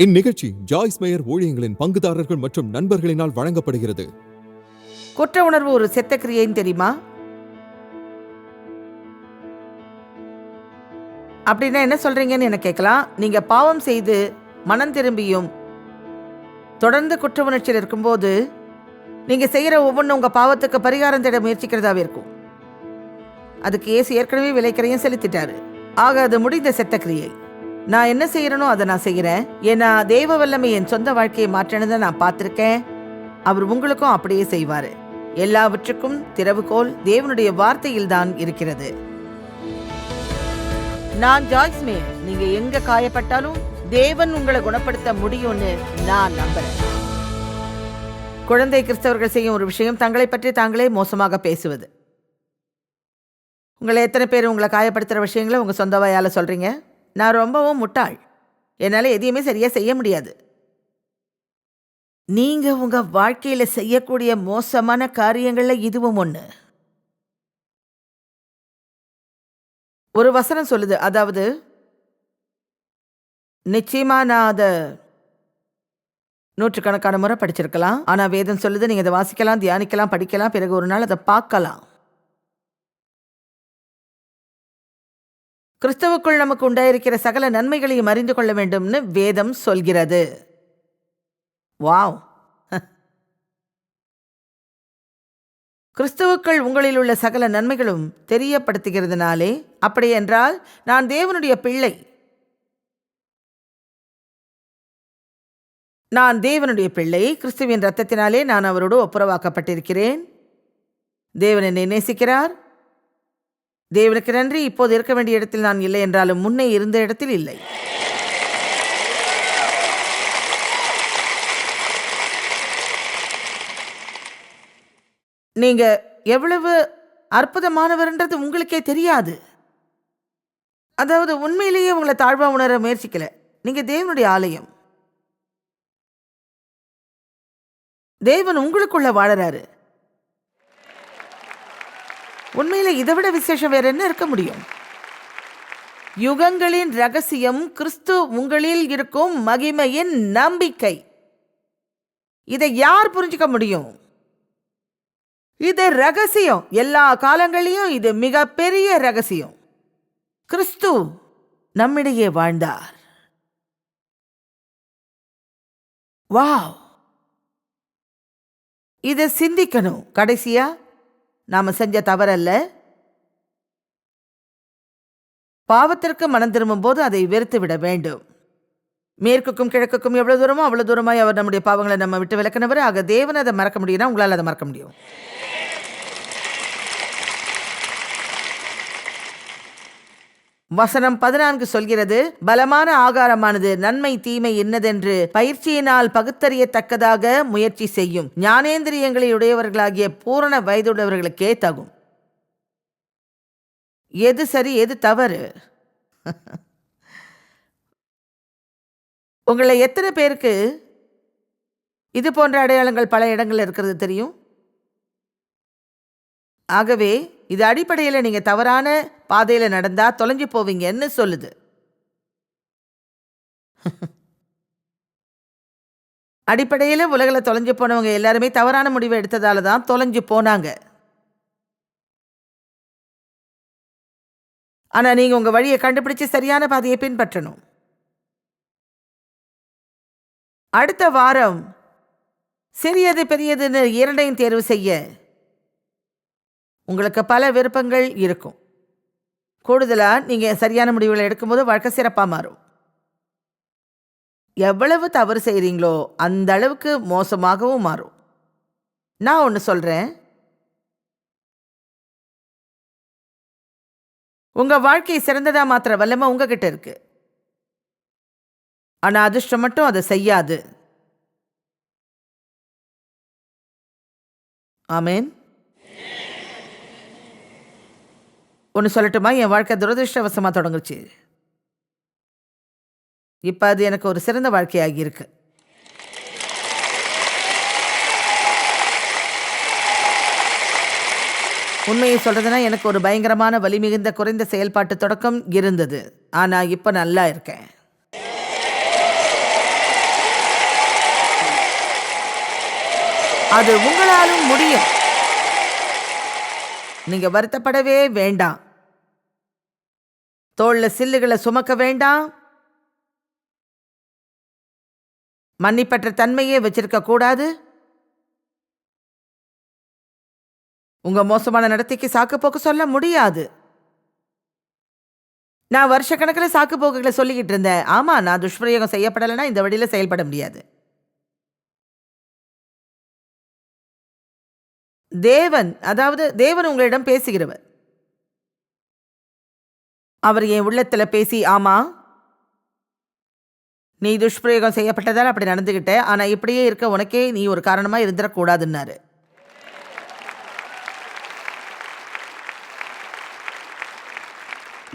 இந்நிகழ்ச்சி Joyce mayor ஊழியங்களின் பங்குதாரர்கள் மற்றும் நண்பர்களினால் வழங்கப்படுகிறது. குற்ற உணர்வு ஒரு செத்த கிரியைன்னு தெரியுமா? அப்படின்னா என்ன சொல்றீங்கன்னு என்ன கேட்கலாம். நீங்க பாவம் செய்து மனம் திரும்பியும் தொடர்ந்து குற்ற உணர்ச்சியில் இருக்கும்போது நீங்க செய்யற ஒவ்வொன்றும் உங்க பாவத்துக்கு பரிகாரம் தேட முயற்சிக்கிறதாவே இருக்கும். அதுக்கு இயேசு ஏற்கனவே விலைக்கரையும் செலுத்திட்டாரு. ஆக அது முடிந்த செத்த கிரியை. நான் என்ன செய்யறனோ அதை நான் செய்யறேன். ஏன்னா தேவ வல்லமை என் சொந்த வாழ்க்கையை மாற்றினதை நான் பார்த்திருக்கேன். அவர் உங்களுக்கும் அப்படியே செய்வாரு. எல்லாவற்றுக்கும் திறவுகோல் தேவனுடைய வார்த்தையில் தான் இருக்கிறது. நான் ஜாய்ஸ் மேயர். நீங்க எங்க காயப்பட்டாலும் தேவன் உங்களை குணப்படுத்த முடியும்னு நான் நம்புறேன். குழந்தை கிறிஸ்தவர்கள் செய்யும் ஒரு விஷயம் தங்களை பற்றி தாங்களே மோசமாக பேசுவது. உங்களை எத்தனை பேர் உங்களை காயப்படுத்துகிற விஷயங்களை உங்கள் சொந்த வாயால் சொல்கிறீங்க? நான் ரொம்பவும் முட்டாள், என்னால் எதையுமே சரியாக செய்ய முடியாது. நீங்கள் உங்கள் வாழ்க்கையில் செய்யக்கூடிய மோசமான காரியங்களில் இதுவும் ஒன்று. ஒரு வசனம் சொல்லுது, அதாவது நிச்சயமாக நான் அதை நூற்றுக்கணக்கான முறை படிச்சிருக்கலாம். ஆனால் வேதம் சொல்லுது நீங்கள் அதை வாசிக்கலாம், தியானிக்கலாம், படிக்கலாம், பிறகு ஒரு நாள் அதை பார்க்கலாம். கிறிஸ்தவுக்குள் நமக்கு உண்டாயிருக்கிற சகல நன்மைகளையும் அறிந்து கொள்ள வேண்டும்னு வேதம் சொல்கிறது. வாவ்! கிறிஸ்தவுக்குள் உங்களில் உள்ள சகல நன்மைகளும் தெரியப்படுத்துகிறதுனாலே, அப்படி என்றால் நான் தேவனுடைய பிள்ளை. நான் தேவனுடைய பிள்ளை. கிறிஸ்துவின் இரத்தத்தினாலே நான் அவரோடு ஒப்புரவாக்கப்பட்டிருக்கிறேன். தேவன் என்னை நேசிக்கிறார். தேவனுக்கு நன்றி. இப்போது இருக்க வேண்டிய இடத்தில் நான் இல்லை என்றாலும் முன்னே இருந்த இடத்தில் இல்லை. நீங்க எவ்வளவு அற்புதமானவர்ன்றது உங்களுக்கே தெரியாது. அதாவது உண்மையிலேயே உங்களை தாழ்வா உணர முயற்சிக்கல. நீங்க தேவனுடைய ஆலயம். தேவன் உங்களுக்குள்ள வாழறாரு. உண்மையில இதை விட விசேஷம் வேற என்ன இருக்க முடியும்? யுகங்களின் ரகசியம் கிறிஸ்து உங்களில் இருக்கும் மகிமையின் நம்பிக்கை. இதை யார் புரிஞ்சுக்க முடியும்? இது ரகசியம். எல்லா காலங்களிலும் இது மிகப்பெரிய ரகசியம். கிறிஸ்து நம்மிடையே வாழ்ந்தார். வாவ்! இதை சிந்திக்கணும். கடைசியா நாம செஞ்ச தவறல்ல. பாவத்திற்கு மனம் திரும்பும் போது அதை வெறுத்து விட வேண்டும். மேற்குக்கும் கிழக்குக்கும் எவ்வளவு தூரமோ அவ்வளவு தூரமாய் அவர் நம்முடைய பாவங்களை நம்ம விட்டு விலக்கினவர். ஆக தேவன் அதை மறக்க முடியும்னா உங்களால் அதை மறக்க முடியும். வசனம் 14 சொல்கிறது, பலமான ஆகாரமானது நன்மை தீமை என்னதென்று பயிற்சியினால் பகுத்தறியத்தக்கதாக முயற்சி செய்யும் ஞானேந்திரியங்களை உடையவர்களாகிய பூரண வயதுள்ளவர்களுக்கே தகும். எது சரி எது தவறு? உங்களை எத்தனை பேருக்கு இது போன்ற அடையாளங்கள் பல இடங்கள் இருக்கிறது தெரியும்? ஆகவே இது அடிப்படையில் நீங்க தவறான பாதையில நடந்தா தொலைஞ்சு போவீங்கன்னு சொல்லுது. அடிப்படையில் உலகில் தொலைஞ்சு போனவங்க எல்லாருமே தவறான முடிவை எடுத்ததால தான் தொலைஞ்சு போனாங்க. ஆனா நீங்க உங்க வழியை கண்டுபிடிச்சு சரியான பாதையை பின்பற்றணும். அடுத்த வாரம் சிறியது பெரியதுன்னு இரண்டையும் தேர்வு செய்ய உங்களுக்கு பல விருப்பங்கள் இருக்கும். கூடுதலா நீங்க சரியான முடிவுகளை எடுக்கும்போது வாழ்க்கை சிறப்பா மாறும். எவ்வளவு தவறு செய்றீங்களோ அந்த அளவுக்கு மோசமாகவும் மாறும். நான் ஒன்று சொல்றேன், உங்க வாழ்க்கையை சிறந்ததா மாத்திர வல்லமை உங்ககிட்ட இருக்கு. ஆனா அதிர்ஷ்டம் மட்டும் அதை செய்யாது. ஆமேன். ஒன்று சொல்லட்டுமா? என் வாழ்க்கை துரதிருஷ்டவசமாக தொடங்குச்சு. இப்போ அது எனக்கு ஒரு சிறந்த வாழ்க்கையாகி இருக்கு. உண்மையை சொல்றதுன்னா எனக்கு ஒரு பயங்கரமான வலி மிகுந்த குறைந்த செயல்பாட்டு தொடக்கம் இருந்தது. ஆனால் இப்போ நல்லா இருக்கேன். அது உங்களாலும் முடியும். நீங்க வருத்தப்படவே வேண்டாம். தோள்ல சில்லுகளை சுமக்க வேண்டாம். மன்னிப்பற்ற தன்மையே வச்சிருக்க கூடாது. உங்க மோசமான நடத்தைக்கு சாக்கு போக்கு சொல்ல முடியாது. நான் வருஷக்கணக்கில் சாக்கு போக்குகளை சொல்லிக்கிட்டு இருந்தேன். ஆமா, நான் துஷ்பிரயோகம் செய்யப்படலைன்னா இந்த வழியில செயல்பட முடியாது. தேவன் உங்களிடம் பேசுகிறவர். அவர் என் உள்ளத்துல பேசி, ஆமா நீ துஷ்பிரயோகம் செய்யப்பட்டதால் அப்படி நடந்துகிட்ட, ஆனா இப்படியே இருக்க உனக்கே நீ ஒரு காரணமா இருந்துடக்கூடாதுன்னாரு.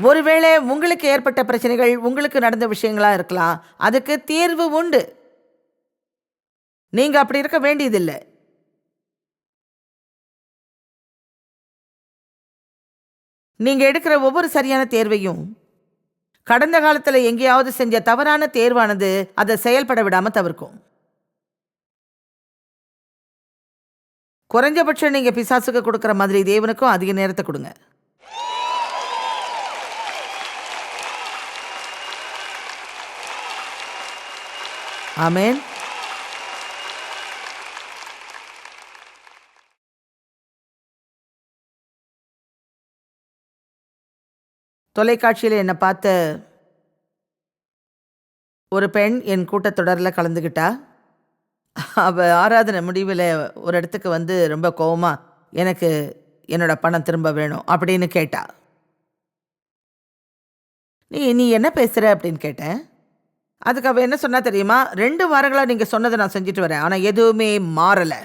ஒருவேளை உங்களுக்கு ஏற்பட்ட பிரச்சனைகள் உங்களுக்கு நடந்த விஷயங்களா இருக்கலாம். அதுக்கு தீர்வு உண்டு. நீங்க அப்படி இருக்க வேண்டியதில்லை. நீங்க எடுக்கிற ஒவ்வொரு சரியான தேர்வையும் கடந்த காலத்துல எங்கேயாவது செஞ்ச தவறான தேர்வானது அதை செயல்பட விடாம தவிர்க்கும். குறைஞ்சபட்சம் நீங்க பிசாசுக்கு கொடுக்கிற மாதிரி தேவனுக்கும் அதிக நேரத்தை கொடுங்க. ஆமென். தொலைக்காட்சியில் என்னை பார்த்த ஒரு பெண் என் கூட்டத்தொடரில் கலந்துக்கிட்டா. அவள் ஆராதனை முடிவில் ஒரு இடத்துக்கு வந்து ரொம்ப கோவமா, எனக்கு என்னோட பணம் திரும்ப வேணும் அப்படின்னு கேட்டா. நீ என்ன பேசுகிற அப்படின்னு கேட்டேன். அதுக்கு அவள் என்ன சொன்னா தெரியுமா? 2 வாரங்களாக நீங்கள் சொன்னதை நான் செஞ்சுட்டு வரேன், ஆனால் எதுவுமே மாறலை.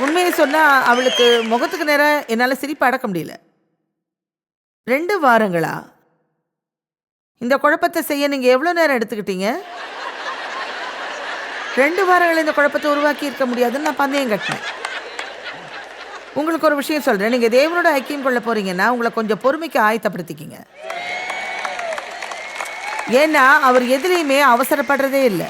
உண்மையை சொன்னா அவளுக்கு முகத்துக்கு நேரம் என்னால் சிரிப்பு அடக்க முடியல. 2 வாரங்களா? இந்த குழப்பத்தை செய்ய நீங்க எவ்வளவு நேரம் எடுத்துக்கிட்டீங்க? 2 வாரங்கள் இந்த குழப்பத்தை உருவாக்கி இருக்க முடியாதுன்னு நான் பந்தயம் கட்டினேன். உங்களுக்கு ஒரு விஷயம் சொல்றேன். நீங்க தேவனோட ஐக்கியம் கொள்ள போறீங்கன்னா உங்களை கொஞ்சம் பொறுமைக்கு ஆயத்தப்படுத்திக்கிங்க. ஏன்னா அவர் எதிலையுமே அவசரப்படுறதே இல்லை.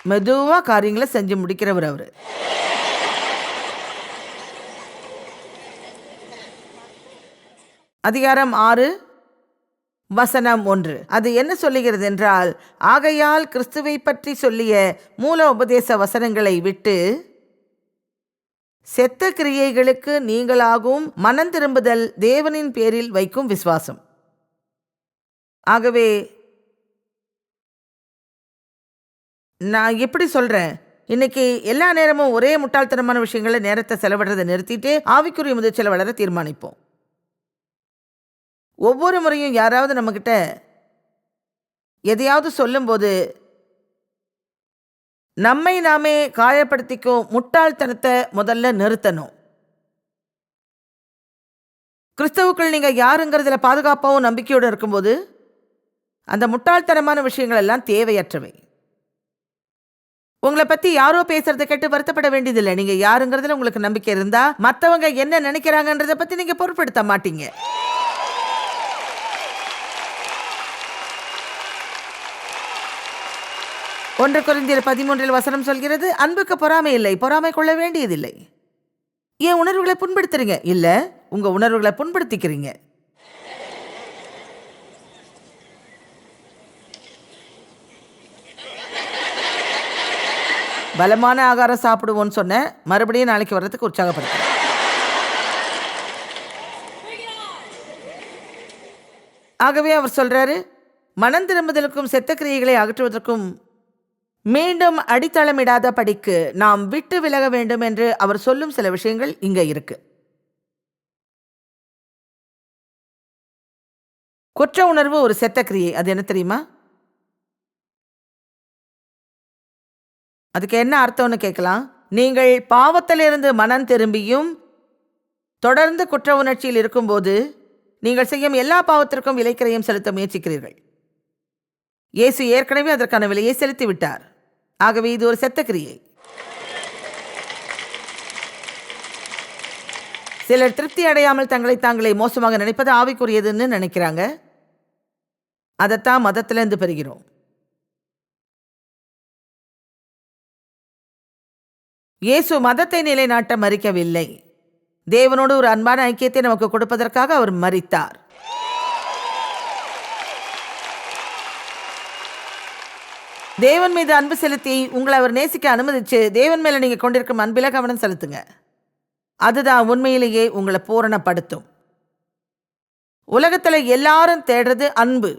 மெதுவா காரியங்களை செஞ்சு முடிக்கிறவர் அவரு. அதிகாரம் 6 வசனம் 1 அது என்ன சொல்லுகிறது என்றால், ஆகையால் கிறிஸ்துவை பற்றி சொல்லிய மூல உபதேச வசனங்களை விட்டு செத்த கிரியைகளுக்கு நீங்களாகவும் மனம் திரும்புதல் தேவனின் பேரில் வைக்கும் விசுவாசம். ஆகவே நான் எப்படி சொல்றேன், இன்னைக்கு எல்லா நேரமும் ஒரே முட்டாள்தனமான விஷயங்களை நேரத்தை செலவிடுறதை நிறுத்திட்டு ஆவிக்குரிய முதிர்ச்சியில் வளர தீர்மானிப்போம். ஒவ்வொரு முறையும் யாராவது நம்மக்கிட்ட எதையாவது சொல்லும்போது நம்மை நாமே காயப்படுத்திக்கும் முட்டாள்தனத்தை முதல்ல நிறுத்தணும். கிறிஸ்தவுக்குள் நீங்க யாருங்கிறதுல பாதுகாப்பாகவும் நம்பிக்கையோடு இருக்கும்போது அந்த முட்டாள்தனமான விஷயங்கள் எல்லாம் தேவையற்றவை. உங்களை பத்தி யாரோ பேசுறதை கேட்டு வருத்தப்பட வேண்டியதில்லை. நீங்க யாருங்கிறதுல உங்களுக்கு நம்பிக்கை இருந்தா மற்றவங்க என்ன நினைக்கிறாங்கன்றதை பத்தி நீங்க பொருட்படுத்த மாட்டீங்க. 1 கொரிந்தியர் 13 வசனம் சொல்கிறது, அன்புக்கு பொறாமை இல்லை, பொறாமை கொள்ள வேண்டியதில்லை. ஏன் உணர்வுகளை புண்படுத்துறீங்க? இல்ல, உங்க உணர்வுகளை புண்படுத்திக்கிறீங்க. பலமான ஆகாரம் சாப்பிடுவோன்னு சொன்ன, மறுபடியும் நாளைக்கு வர்றதுக்கு உற்சாகப்படுத்த. ஆகவே அவர் சொல்றாரு, மனம் திரும்புதலுக்கும் செத்த கிரியைகளை அகற்றுவதற்கும் மீண்டும் அடித்தளமிடாத படிக்கு நாம் விட்டு விலக வேண்டும் என்று அவர் சொல்லும் சில விஷயங்கள் இங்க இருக்கு. குற்ற உணர்வு ஒரு செத்த கிரியை. அது என்ன தெரியுமா? அதுக்கு என்ன அர்த்தம்னு கேட்கலாம். நீங்கள் பாவத்திலிருந்து மனம் திரும்பியும் தொடர்ந்து குற்ற உணர்ச்சியில் இருக்கும்போது நீங்கள் செய்யும் எல்லா பாவத்திற்கும் விலைக்கிரயம் செலுத்த முயற்சிக்கிறீர்கள். இயேசு ஏற்கனவே அதற்கான விலையை செலுத்தி விட்டார். ஆகவே இது ஒரு செத்த கிரியை. சிலர் திருப்தி அடையாமல் தங்களை தாங்களே மோசமாக நினைப்பது ஆவிக்குரியதுன்னு நினைக்கிறாங்க. அதைத்தான் மதத்திலிருந்து பெறுகிறோம். இயேசு மதத்தை நிலைநாட்ட மறிக்கவில்லை. தேவனோடு ஒரு அன்பான ஐக்கியத்தை நமக்கு கொடுப்பதற்காக அவர் மரித்தார். தேவன் மீது அன்பு செலுத்தி உங்களை அவர் நேசிக்க அனுமதிச்சு தேவன் மேல நீங்க கொண்டிருக்கும் அன்பில கவனம் செலுத்துங்க. அதுதான் உண்மையிலேயே உங்களை பூரணப்படுத்தும். உலகத்துல எல்லாரும் தேடுறது அன்பு.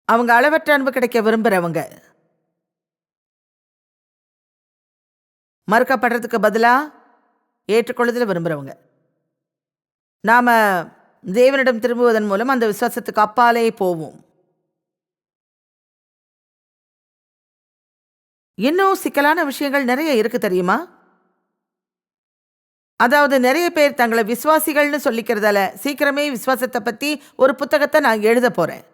அவங்க அளவற்ற அன்பு கிடைக்க விரும்புறவங்க. மறுக்கப்படுறதுக்கு பதிலா ஏற்றுக்கொள்ளுதல விரும்புறவங்க. நாம தேவனிடம் திரும்புவதன் மூலம் அந்த விசுவாசத்துக்கு அப்பாலே போவோம். இன்னும் சிக்கலான விஷயங்கள் நிறைய இருக்கு தெரியுமா? அதாவது நிறைய பேர் தங்களை விசுவாசிகள்னு சொல்லிக்கிறதால சீக்கிரமே விசுவாசத்தை பத்தி ஒரு புத்தகத்தை நான் எழுத போறேன்.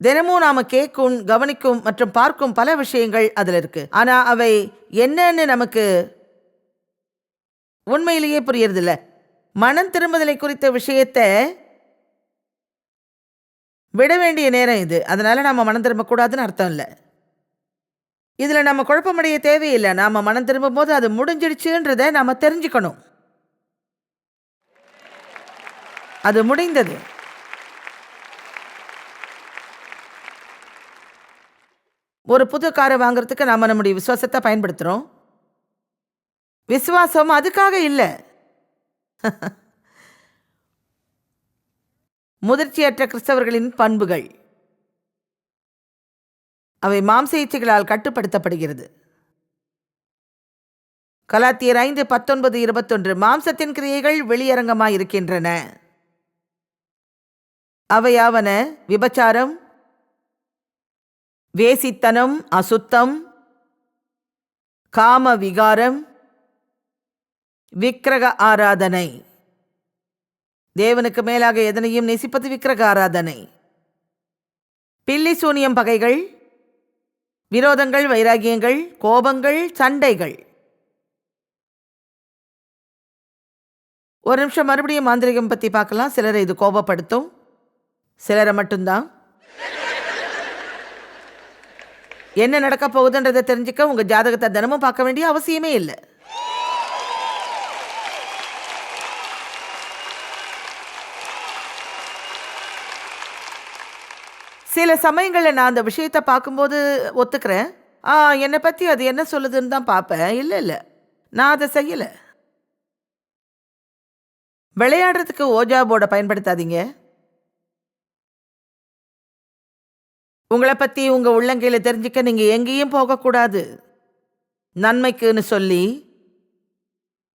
தினமும் நாம கேட்கும், கவனிக்கும் மற்றும் பார்க்கும் பல விஷயங்கள் அதுல இருக்கு. ஆனா அவை என்னன்னு நமக்கு உண்மையிலேயே புரியறதில்ல. மனம் திரும்புதலை குறித்த விஷயத்தை விட வேண்டிய நேரம் இது. அதனால நாம மனம் திரும்பக்கூடாதுன்னு அர்த்தம் இல்லை. இதுல நம்ம குழப்பமடைய தேவையில்லை. நாம மனம் திரும்பும் போது அது முடிஞ்சிடுச்சுன்றத நாம தெரிஞ்சுக்கணும். அது முடிந்தது. ஒரு புது காரை வாங்குறதுக்கு நாம நம்முடைய விசுவாசத்தை பயன்படுத்துறோம். விசுவாசம் அதுக்காக இல்லை. முதிர்ச்சியற்ற கிறிஸ்தவர்களின் பண்புகள் அவை மாம்ச இச்சைகளால் கட்டுப்படுத்தப்படுகிறது. கலாத்தியர் 5:19-21 மாம்சத்தின் கிரியைகள் வெளியரங்கமாயிருக்கின்றன. அவையாவன விபச்சாரம், வேசித்தனம், அசுத்தம், காம விகாரம், விக்கிரக ஆராதனை. தேவனுக்கு மேலாக எதனையும் நேசிப்பது விக்கிரக ஆராதனை. பில்லி சூனியம், பகைகள், விரோதங்கள், வைராகியங்கள், கோபங்கள், சண்டைகள். ஒரு நிமிஷம் மறுபடியும் மாந்திரிகம் பத்தி பார்க்கலாம். சிலரை இது கோபப்படுத்தும், சிலரை மட்டும்தான். என்ன நடக்க போகுதுன்றதை தெரிஞ்சுக்க உங்க ஜாதகத்தை தினமும் பார்க்க வேண்டிய அவசியமே இல்லை. சில சமயங்களில் நான் அந்த விஷயத்தை பார்க்கும்போது ஒத்துக்கிறேன். என்னை பற்றி அது என்ன சொல்லுதுன்னு தான் பார்ப்பேன். இல்லை, நான் அதை செய்யலை. விளையாடுறதுக்கு ஓஜா போர்டை பயன்படுத்தாதீங்க. உங்களை பற்றி உங்கள் உள்ளங்கையில் தெரிஞ்சுக்க நீங்கள் எங்கேயும் போகக்கூடாது. நன்மைக்குன்னு சொல்லி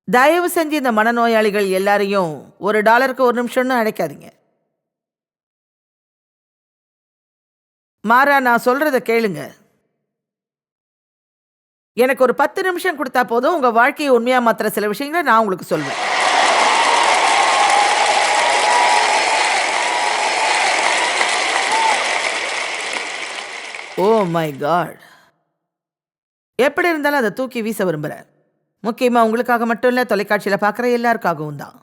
தயவு செஞ்சு இந்த மனநோயாளிகள் எல்லாரையும் $1 ஒரு நிமிஷம்னு அழைக்காதீங்க. மாறா நான் சொல்றத கேளுங்க. எனக்கு ஒரு 10 நிமிஷம் கொடுத்தா போதும் உங்க வாழ்க்கையை உண்மையா மாத்திர சில விஷயங்களை நான் உங்களுக்கு சொல்வேன். Oh my God. எப்படி இருந்தாலும் அதை தூக்கி வீச விரும்புகிறேன். முக்கியமாக உங்களுக்காக மட்டும் இல்லை, தொலைக்காட்சியில் பார்க்குற எல்லாருக்காகவும் தான்.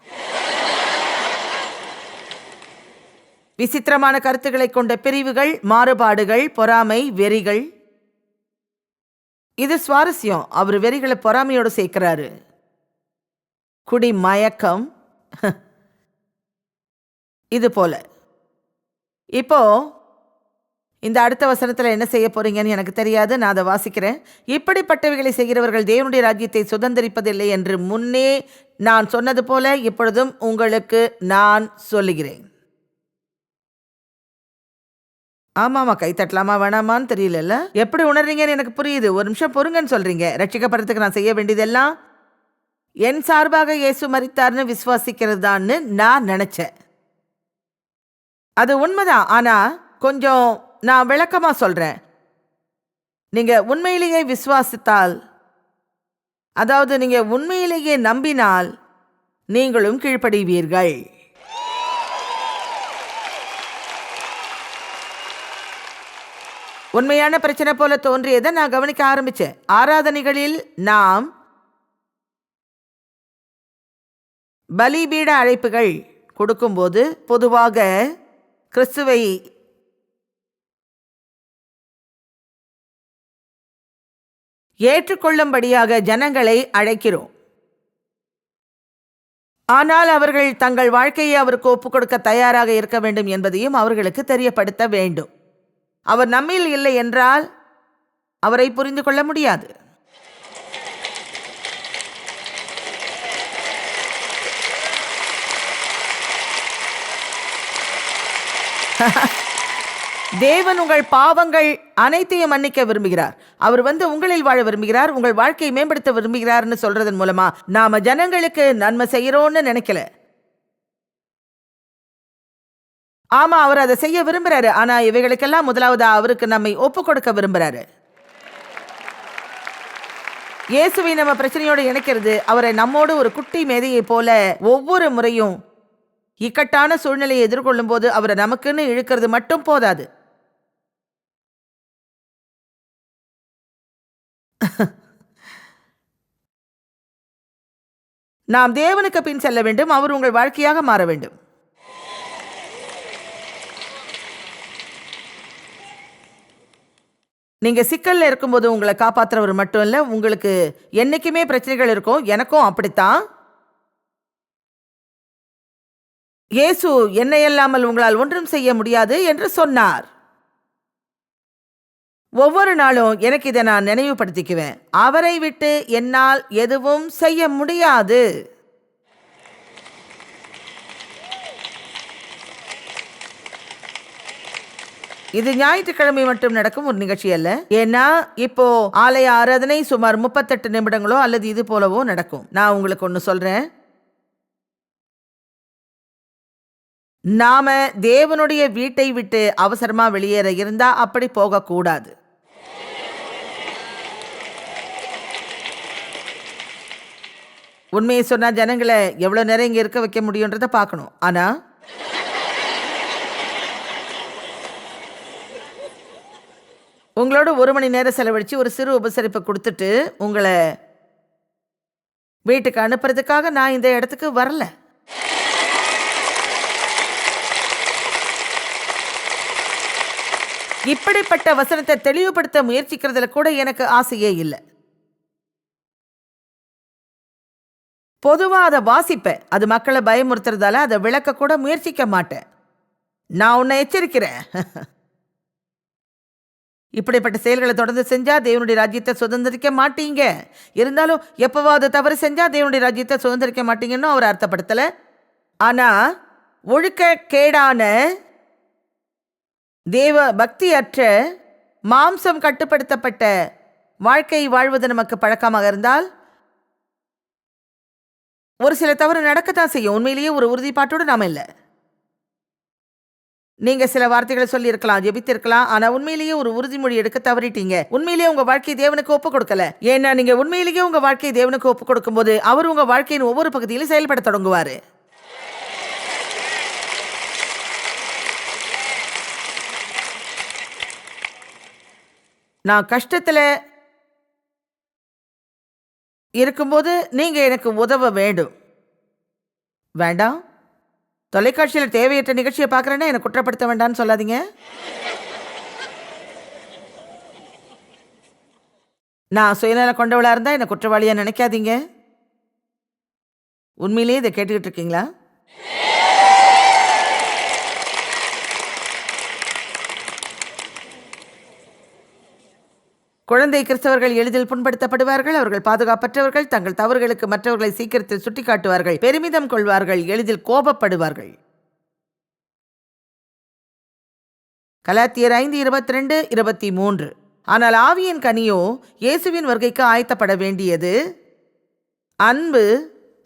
விசித்திரமான கருத்துக்களை கொண்ட பிரிவுகள், மாறுபாடுகள், பொறாமை, வெறிகள். இது சுவாரஸ்யம். அவர் வெறிகளை பொறாமையோடு சேர்க்கிறாரு. குடி, மயக்கம், இது போல. இப்போ இந்த அடுத்த வசனத்தில் என்ன செய்ய போறீங்கன்னு எனக்கு தெரியாது. நான் அதை வாசிக்கிறேன். இப்படிப்பட்டவைகளை செய்கிறவர்கள் தேவனுடைய ராஜ்யத்தை சுதந்திரிப்பதில்லை என்று முன்னே நான் சொன்னது போல இப்பொழுதும் உங்களுக்கு நான் சொல்லுகிறேன். ஆமாமா, கை தட்டலாமா வேணாமான்னு தெரியல. எப்படி உணர்றீங்கன்னு எனக்கு புரியுது. ஒரு நிமிஷம் பொறுங்கன்னு சொல்றீங்க. ரட்சிக்கப்படுறதுக்கு நான் செய்ய வேண்டியதெல்லாம் என் சார்பாக இயேசு மரித்தார்னு விசுவாசிக்கிறது தான்னு நான் நினைச்சேன். அது உண்மைதான். ஆனா கொஞ்சம் நான் விளக்கமா சொல்றேன். நீங்க உண்மையிலேயே விசுவாசித்தால், அதாவது நீங்க உண்மையிலேயே நம்பினால் நீங்களும் கீழ்ப்படிவீர்கள். உண்மையான பிரச்சனை போல தோன்றியதை நான் கவனிக்க ஆரம்பிச்சேன். ஆராதனைகளில் நாம் பலிபீட அழைப்புகள் கொடுக்கும்போது பொதுவாக கிறிஸ்துவை ஏற்றுக்கொள்ளும்படியாக ஜனங்களை அழைக்கிறோம். ஆனால் அவர்கள் தங்கள் வாழ்க்கையை அவருக்கு ஒப்புக் கொடுக்க தயாராக இருக்க வேண்டும் என்பதையும் அவர்களுக்கு தெரியப்படுத்த வேண்டும். அவர் நம்மில் இல்லை என்றால் அவரை புரிந்து கொள்ள முடியாது. தேவன் உங்கள் பாவங்கள் அனைத்தையும் மன்னிக்க விரும்புகிறார். அவர் உங்களில் வாழ விரும்புகிறார், உங்கள் வாழ்க்கையை மேம்படுத்த விரும்புகிறார்னு சொல்றதன் மூலமா நாம ஜனங்களுக்கு நன்மை செய்யறோம்னு நினைக்கல. ஆமா, அவர் அதை செய்ய விரும்புறாரு. ஆனா இவைகளுக்கெல்லாம் முதலாவது அவருக்கு நம்மை ஒப்பு கொடுக்க விரும்புறாரு. இயேசுவை நம்ம பிரச்சனையோடு இணைக்கிறது அவரை நம்மோடு ஒரு குட்டி மேதையை போல ஒவ்வொரு முறையும் இக்கட்டான சூழ்நிலையை எதிர்கொள்ளும் போது அவரை நமக்குன்னு இழுக்கிறது மட்டும் போதாது. நாம் தேவனுக்கு பின் செல்ல வேண்டும். அவர் உங்கள் வாழ்க்கையாக மாற வேண்டும். நீங்க சிக்கல்ல இருக்கும்போது உங்களை காப்பாற்றுறவர் மட்டும் இல்ல, உங்களுக்கு என்னைக்குமே பிரச்சனைகள் இருக்கும். எனக்கும் அப்படித்தான். இயேசு என்னை இல்லாமல் உங்களால் ஒன்றும் செய்ய முடியாது என்று சொன்னார். ஒவ்வொரு நாளும் எனக்கு இதை நான் நினைவுபடுத்திக்குவேன். அவரை விட்டு என்னால் எதுவும் செய்ய முடியாது. இது ஞாயிற்றுக்கிழமை மட்டும் நடக்கும் ஒரு நிகழ்ச்சி அல்ல. ஏன்னா இப்போ ஆலய ஆராதனை சுமார் 38 நிமிடங்களோ அல்லது இது போலவோ நடக்கும். நான் உங்களுக்கு ஒன்று சொல்றேன். நாம தேவனுடைய வீட்டை விட்டு அவசரமா வெளியேற இருந்தா அப்படி போகக்கூடாது. உண்மையை சொன்னா ஜனங்களை எவ்வளவு நேரம் இங்க இருக்க வைக்க முடியும்ன்றத பார்க்கணும். ஆனா உங்களோட 1 மணி நேரம் செலவழிச்சு ஒரு சிறு உபசரிப்பை கொடுத்துட்டு உங்களை வீட்டுக்கு அனுப்புறதுக்காக நான் இந்த இடத்துக்கு வரல. இப்படிப்பட்ட வசனத்தை தெளிவுபடுத்த முயற்சிக்கிறதுல கூட எனக்கு ஆசையே இல்லை. பொதுவா அதை வாசிப்பேன். அது மக்களை பயமுறுத்துறதால அதை விளக்க கூட முயற்சிக்க மாட்டேன். நான் உன்னை எச்சரிக்கிறேன். இப்படிப்பட்ட செயல்களை தொடர்ந்து செஞ்சா தேவனுடைய ராஜ்யத்தை சுதந்திரிக்க மாட்டீங்க. இருந்தாலும் எப்பவாவது தவறு செஞ்சா தேவனுடைய ராஜ்யத்தை சுதந்திரிக்க மாட்டீங்கன்னு அவர் அர்த்தப்படுத்தல. ஆனா ஒழுக்க கேடான தேவ பக்தியற்ற மாம்சம் கட்டுப்படுத்தப்பட்ட வாழ்க்கை வாழ்வது நமக்கு பழக்கமாக இருந்தால் ஒரு சில தவறு நடக்கத்தான் செய்யும். உண்மையிலேயே ஒரு உறுதிப்பாட்டோடு நாம இல்லை. நீங்க சில வார்த்தைகளை சொல்லி இருக்கலாம், ஜெபித்திருக்கலாம், ஆனா உண்மையிலேயே ஒரு உறுதிமொழி எடுக்க தவறிட்டீங்க. உண்மையிலேயே உங்க வாழ்க்கையை தேவனுக்கு ஒப்பு கொடுக்கல. ஏன்னா நீங்க உண்மையிலேயே உங்க வாழ்க்கையை தேவனுக்கு ஒப்பு கொடுக்கும் போது அவர் உங்க வாழ்க்கையின் ஒவ்வொரு பகுதியிலும் செயல்பட தொடங்குவாரு. நான் கஷ்டத்துல இருக்கும்போது நீங்க எனக்கு உதவ வேண்டும். வேண்டாம், தொலைக்காட்சியில் தேவையற்ற நிகழ்ச்சியை பார்க்குறேன்னா என்னை குற்றப்படுத்த வேண்டாம்னு சொல்லாதீங்க. நான் சுயநல கொண்டவளா இருந்தா என்னை குற்றவாளியா நினைக்காதீங்க. உண்மையிலேயே இதை கேட்டுக்கிட்டு இருக்கீங்களா? குழந்தை கிறிஸ்தவர்கள் எளிதில் புண்படுத்தப்படுவார்கள். அவர்கள் பாதுகாப்பற்றவர்கள். தங்கள் தவறுகளுக்கு மற்றவர்களை சீக்கிரத்தில் சுட்டிக்காட்டுவார்கள். பெருமிதம் கொள்வார்கள். எளிதில் கோபப்படுவார்கள். கலாத்தியர் 5:22-23. ஆனால் ஆவியின் கனியோ இயேசுவின் வருகைக்கு ஆயத்தப்பட வேண்டியது அன்பு,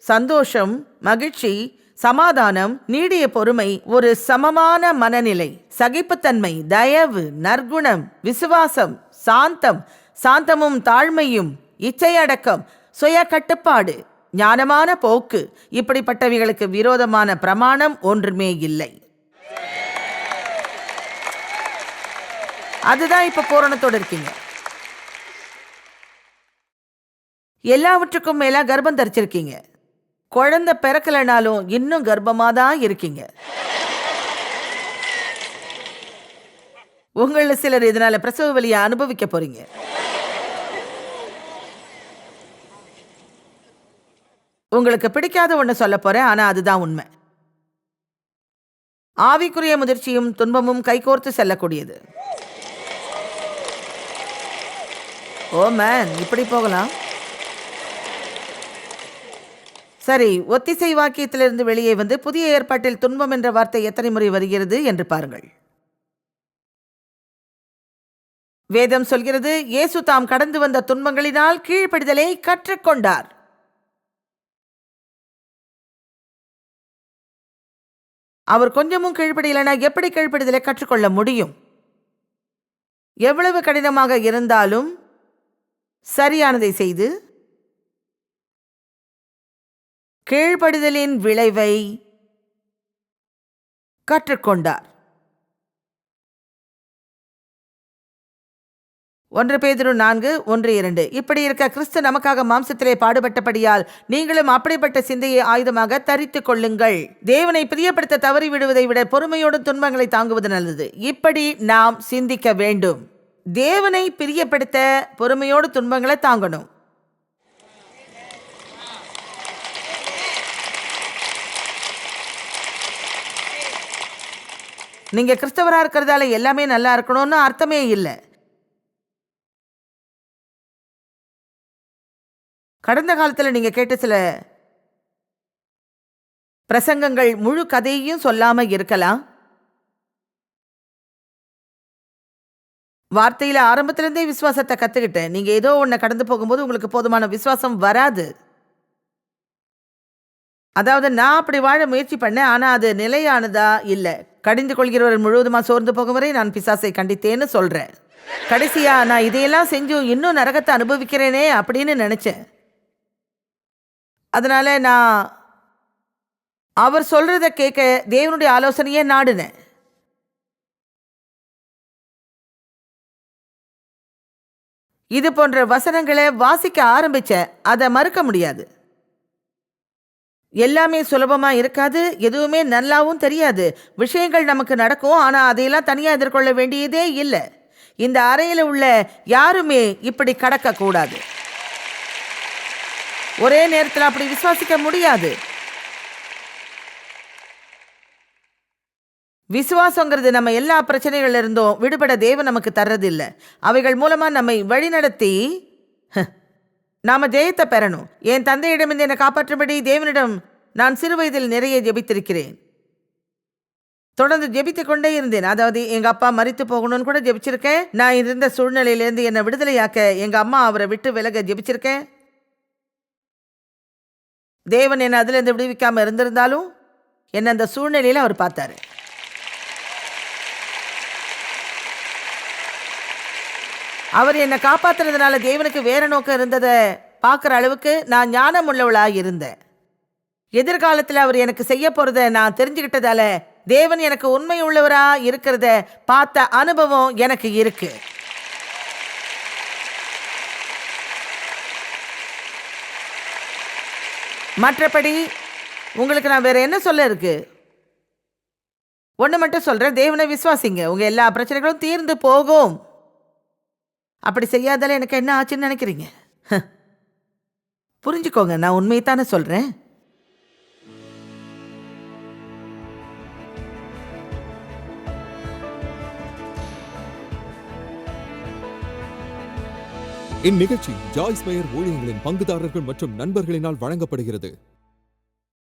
சந்தோஷம், மகிழ்ச்சி, சமாதானம், நீடிய பொறுமை, ஒரு சமமான மனநிலை, சகிப்புத்தன்மை, தயவு, நற்குணம், விசுவாசம், சாந்தம், சாந்தமும் தாழ்மையும், இச்சையடக்கம், சுய கட்டுப்பாடு, ஞானமான போக்கு, இப்படிப்பட்டவைகளுக்கு விரோதமான பிரமாணம் ஒன்றுமே இல்லை. அதுதான் இப்ப பூரணத்தோடு இருக்கீங்க. எல்லாவற்றுக்கும் மேல கர்ப்பம் தரிச்சிருக்கீங்க. குழந்தை பிறக்கலைனாலும் இன்னும் கர்ப்பமா தான் இருக்கீங்க. உங்கள சிலர் இதனால பிரசவ வலியை அனுபவிக்க போறீங்க. உங்களுக்கு பிடிக்காத ஒண்ணு சொல்ல போறேன், ஆனா அதுதான் உண்மை. ஆவிக்குரிய முதிர்ச்சியும் துன்பமும் கைகோர்த்து செல்லக்கூடியது. ஓ மேன், இப்படி போகலாம். சரி, ஒத்திசை வாக்கியத்திலிருந்து வெளியே வந்து புதிய ஏற்பாட்டில் துன்பம் என்ற வார்த்தை எத்தனை முறை வருகிறது என்று பாருங்கள். வேதம் சொல்கிறது, இயேசு தாம் கடந்து வந்த துன்பங்களினால் கீழ்ப்படிதலை கற்றுக்கொண்டார். அவர் கொஞ்சமும் கீழ்ப்படியலைனா எப்படி கீழ்ப்படிதலை கற்றுக்கொள்ள முடியும்? எவ்வளவு கடினமாக இருந்தாலும் சரியானதை செய்து கீழ்ப்படிதலின் விளைவை கற்றுக்கொண்டார். 1 பேதுரு 4:1-2. இப்படி இருக்க கிறிஸ்து நமக்காக மாம்சத்திலே பாடுபட்டபடியால் நீங்களும் அப்படிப்பட்ட சிந்தையை ஆயுதமாக தரித்துக் கொள்ளுங்கள். தேவனை பிரியப்படுத்த தவறி விடுவதை விட பொறுமையோடு துன்பங்களை தாங்குவது நல்லது. இப்படி நாம் சிந்திக்க வேண்டும். தேவனை பிரியப்படுத்த பொறுமையோடு துன்பங்களை தாங்கணும். நீங்க கிறிஸ்தவரா இருக்கிறதால எல்லாமே நல்லா இருக்கணும்னு அர்த்தமே இல்லை. கடந்த காலத்தில் நீங்க கேட்ட சில பிரசங்கங்கள் முழு கதையையும் சொல்லாம இருக்கலாம். வார்த்தையில ஆரம்பத்திலிருந்தே விசுவாசத்தை கத்துக்கிட்டேன். நீங்க ஏதோ ஒன்ன கடந்து போகும்போது உங்களுக்கு போதுமான விசுவாசம் வராது. அதாவது நான் அப்படி வாழ முயற்சி பண்ணேன், ஆனா அது நிலையானதா இல்ல. கடிந்து கொள்கிறவர் முழுவதுமா சோர்ந்து போகும் வரை நான் பிசாசை கண்டித்தேன்னு சொல்றேன். கடைசியா நான் இதையெல்லாம் செஞ்சும் இன்னும் நரகத்தை அனுபவிக்கிறேனே அப்படின்னு நினைச்சேன். அதனால நான் அவர் சொல்றத கேட்க தேவனுடைய ஆலோசனையே நாடுனேன். இது போன்ற வசனங்களை வாசிக்க ஆரம்பிச்சேன். அதை மறுக்க முடியாது. எல்லாமே சுலபமா இருக்காது, எதுவுமே நல்லாவும் தெரியாது. விஷயங்கள் நமக்கு நடக்கும், ஆனா அதையெல்லாம் தனியா எதிர்கொள்ள வேண்டியதே இல்லை. இந்த அறையில் உள்ள யாருமே இப்படி கடக்க கூடாது. ஒரே நேரத்தில் அப்படி விசுவாசிக்க முடியாது. விசுவாசங்கிறது நம்ம எல்லா பிரச்சனைகள் இருந்தும் விடுபட தேவன் நமக்கு தர்றது இல்லை. அவைகள் மூலமா நம்மை வழிநடத்தி நாம ஜெயத்தை பெறணும். என் தந்தையிடமிருந்து என்னை காப்பாற்றும்படி தேவனிடம் நான் சிறு வயதில் நிறைய ஜெபித்திருக்கிறேன். தொடர்ந்து ஜெபித்து கொண்டே இருந்தேன். அதாவது எங்க அப்பா மரித்து போகணும்னு கூட ஜெபிச்சிருக்கேன். நான் இருந்த சூழ்நிலையிலிருந்து என்னை விடுதலையாக்க எங்க அம்மா அவரை விட்டு விலக ஜெபிச்சிருக்கேன். தேவன் என்னை அதிலிருந்து விடுவிக்காம இருந்திருந்தாலும் என்னை அந்த சூழ்நிலையில் அவர் பார்த்தாரு. அவர் என்னை காப்பாத்துறதுனால தேவனுக்கு வேற நோக்கம் இருந்ததை பார்க்குற அளவுக்கு நான் ஞானம் உள்ளவளாக இருந்தேன். எதிர்காலத்தில் அவர் எனக்கு செய்ய போறதை நான் தெரிஞ்சுக்கிட்டதால தேவன் எனக்கு உண்மை உள்ளவரா இருக்கிறத பார்த்த அனுபவம் எனக்கு இருக்கு. மற்றபடி உங்களுக்கு நான் வேற என்ன சொல்ல இருக்கு? ஒன்று மட்டும் சொல்றேன், தேவனை விசுவாசிங்க, உங்க எல்லா பிரச்சனைகளும் தீர்ந்து போகும். அப்படி செய்யாதால எனக்கு என்ன ஆச்சுன்னு நினைக்கிறீங்க? புரிஞ்சுக்கோங்க, நான் உண்மையைத்தானே சொல்றேன். இந்நிகழ்ச்சி ஜாய்ஸ் மேயர் ஊழியங்களின் பங்குதாரர்கள் மற்றும் நண்பர்களினால் வழங்கப்படுகிறது.